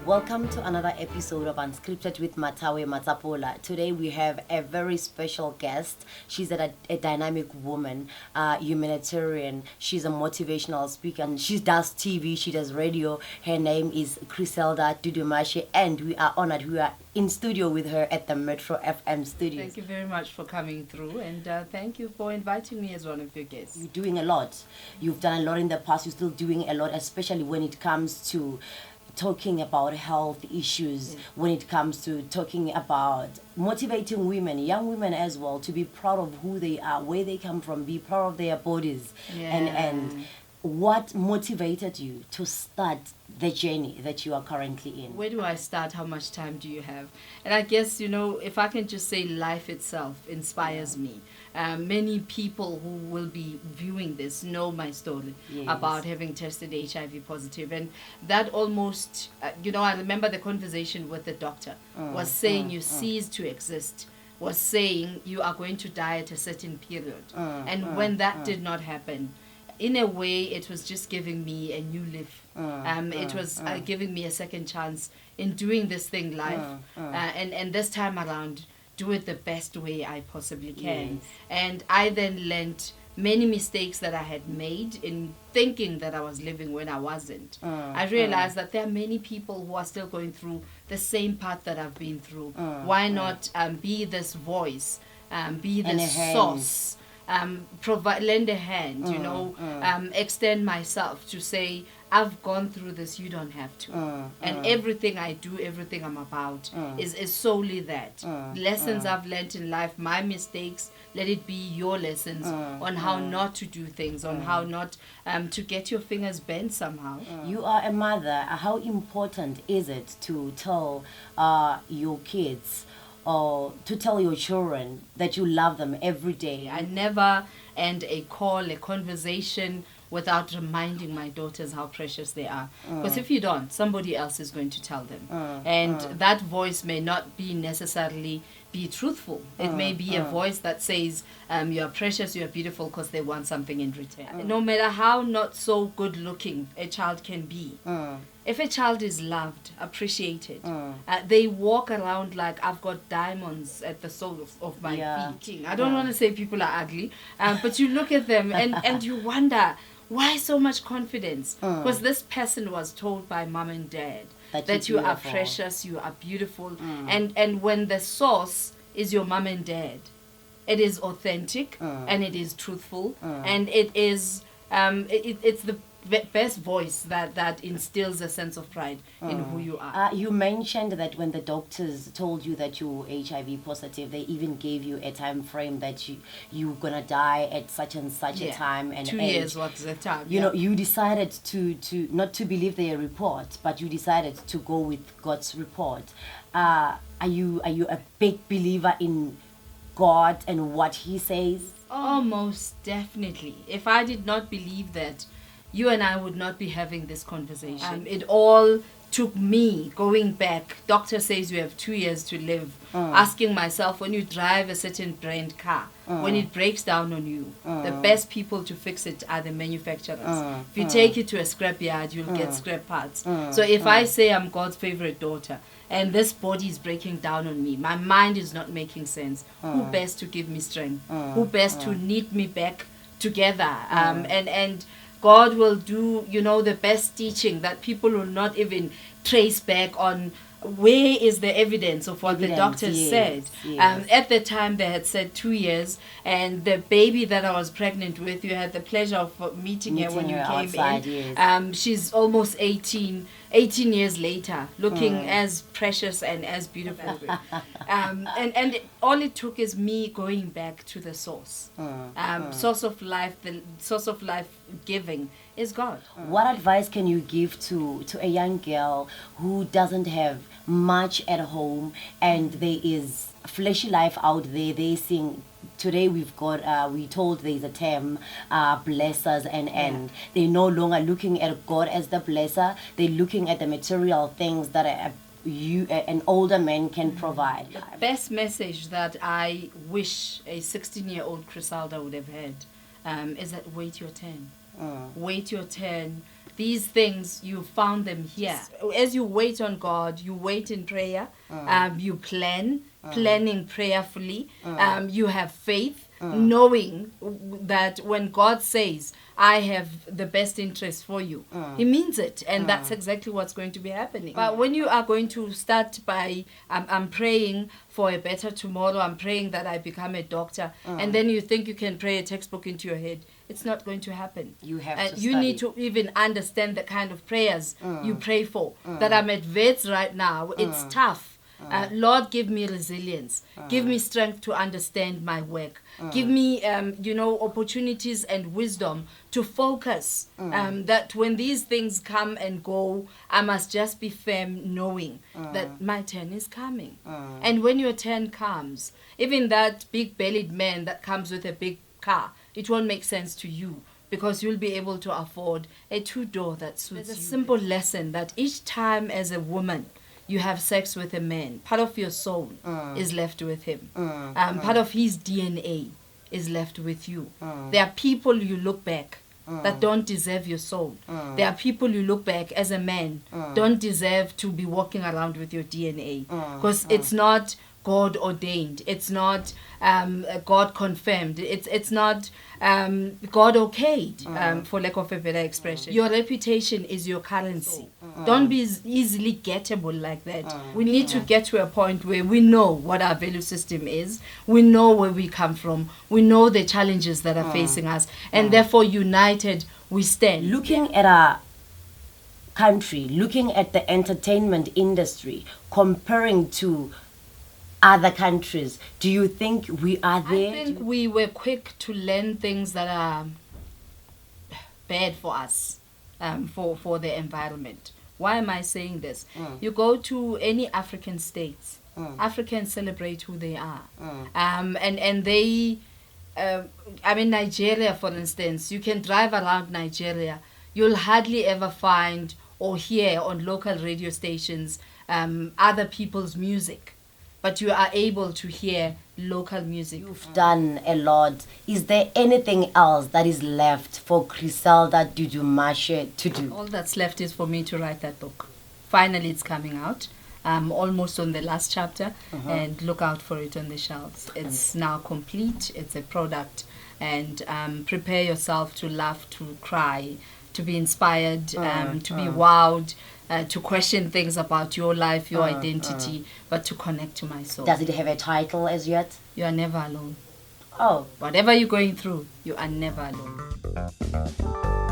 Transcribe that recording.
Welcome to another episode of Unscripted with Matawe Matsapola. Today we have a very special guest. She's a dynamic woman, humanitarian. She's a motivational speaker and she does TV, she does radio. Her name is Criselda Dudumashe and we are honored. We are in studio with her at the Metro FM studios. Thank you very much for coming through and thank you for inviting me as one of your guests. You're doing a lot. You've done a lot in the past. You're still doing a lot, especially when it comes to talking about health issues, when it comes to talking about motivating women, young women as well, to be proud of who they are, where they come from, be proud of their bodies. And what motivated you to start the journey that you are currently in? Where do I start? How much time do you have? And I guess, if I can just say life itself inspires me. Many people who will be viewing this know my story about having tested HIV positive. And that almost, I remember the conversation with the doctor was saying you cease to exist, was saying you are going to die at a certain period. And when that did not happen, in a way, it was just giving me a new life. It was giving me a second chance in doing this thing live. And this time around, do it the best way I possibly can. And I then learned many mistakes that I had made in thinking that I was living when I wasn't. I realized that there are many people who are still going through the same path that I've been through. Why not be this voice, be this source, lend a hand, extend myself to say, I've gone through this, you don't have to. And everything I do, everything I'm about is solely that. Lessons I've learned in life, my mistakes, let it be your lessons on how not to do things, on how not to get your fingers bent somehow. You are a mother. How important is it to tell your kids or to tell your children that you love them every day? I never end a call, a conversation without reminding my daughters how precious they are. Because if you don't, somebody else is going to tell them. And that voice may not be necessarily be truthful. It may be a voice that says, you are precious, you are beautiful, because they want something in return. No matter how not so good looking a child can be, if a child is loved, appreciated, they walk around like, I've got diamonds at the sole of my feet. I don't want to say people are ugly, but you look at them and you wonder, why so much confidence? Because this person was told by mom and dad that you are precious, you are beautiful. And when the source is your mom and dad, it is authentic and it is truthful and it is it's the best voice that instills a sense of pride in who you are. You mentioned that when the doctors told you that you're HIV positive, they even gave you a time frame that you're gonna die at such and such a time and 2 years was the time. You know, you decided to not to believe their report, but you decided to go with God's report. Are you a big believer in God and what He says? Almost definitely. If I did not believe that, you and I would not be having this conversation. It all took me going back. Doctor says you have 2 years to live. Asking myself, when you drive a certain brand car, when it breaks down on you, the best people to fix it are the manufacturers. If you take it to a scrapyard, you'll get scrap parts. So if I say I'm God's favorite daughter, and this body is breaking down on me, my mind is not making sense. Who best to give me strength? Who best to knit me back together? And God will do, the best teaching that people will not even trace back on. Where is the evidence of what the doctors said? At the time, they had said 2 years, and the baby that I was pregnant with, you had the pleasure of meeting her when you came outside, in. She's almost 18 years later, looking as precious and as beautiful. And all it took is me going back to the source. Source of life, the source of life giving is God. What advice can you give to a young girl who doesn't have much at home and there is fleshy life out there? They sing. Today we've got, we told there's a term, blessers, and they're no longer looking at God as the blesser. They're looking at the material things that an older man can provide. The best message that I wish a 16-year-old Criselda would have had is that wait your turn. Wait your turn. but these things, you found them here. As you wait on God, you wait in prayer, you planning prayerfully, you have faith, knowing that when God says, I have the best interest for you, He means it, and that's exactly what's going to be happening. But when you are going to start by, I'm praying for a better tomorrow, I'm praying that I become a doctor, and then you think you can pray a textbook into your head, it's not going to happen. You have to you study. need to even understand the kind of prayers you pray for. That I'm at vets right now, it's tough. Lord, give me resilience. Give me strength to understand my work. Give me, opportunities and wisdom to focus. That when these things come and go, I must just be firm knowing that my turn is coming. And when your turn comes, even that big-bellied man that comes with a big car, it won't make sense to you, because you'll be able to afford a 2-door that suits you. There's a simple lesson that each time as a woman you have sex with a man, part of your soul is left with him. Part of his DNA is left with you. There are people you look back that don't deserve your soul. There are people you look back as a man don't deserve to be walking around with your DNA, because it's not God ordained. It's not God confirmed. It's not God okayed, for lack of a better expression. Your reputation is your currency. Don't be easily gettable like that. We need to get to a point where we know what our value system is. We know where we come from. We know the challenges that are facing us. And therefore, united, we stand. Looking at our country, looking at the entertainment industry, comparing to other countries, do you think we are there? I think we were quick to learn things that are bad for us, for the environment. Why am I saying this? You go to any African states, Africans celebrate who they are. And they, Nigeria, for instance, you can drive around Nigeria, you'll hardly ever find or hear on local radio stations other people's music. But you are able to hear local music. You've done a lot. Is there anything else that is left for Criselda Dudumashe to do? All that's left is for me to write that book. Finally, it's coming out. I'm almost on the last chapter, and look out for it on the shelves. It's now complete. It's a product. And prepare yourself to laugh, to cry, to be inspired, to be wowed, to question things about your life, your identity, but to connect to my soul. Does it have a title as yet? You are never alone. Oh. Whatever you're going through, you are never alone.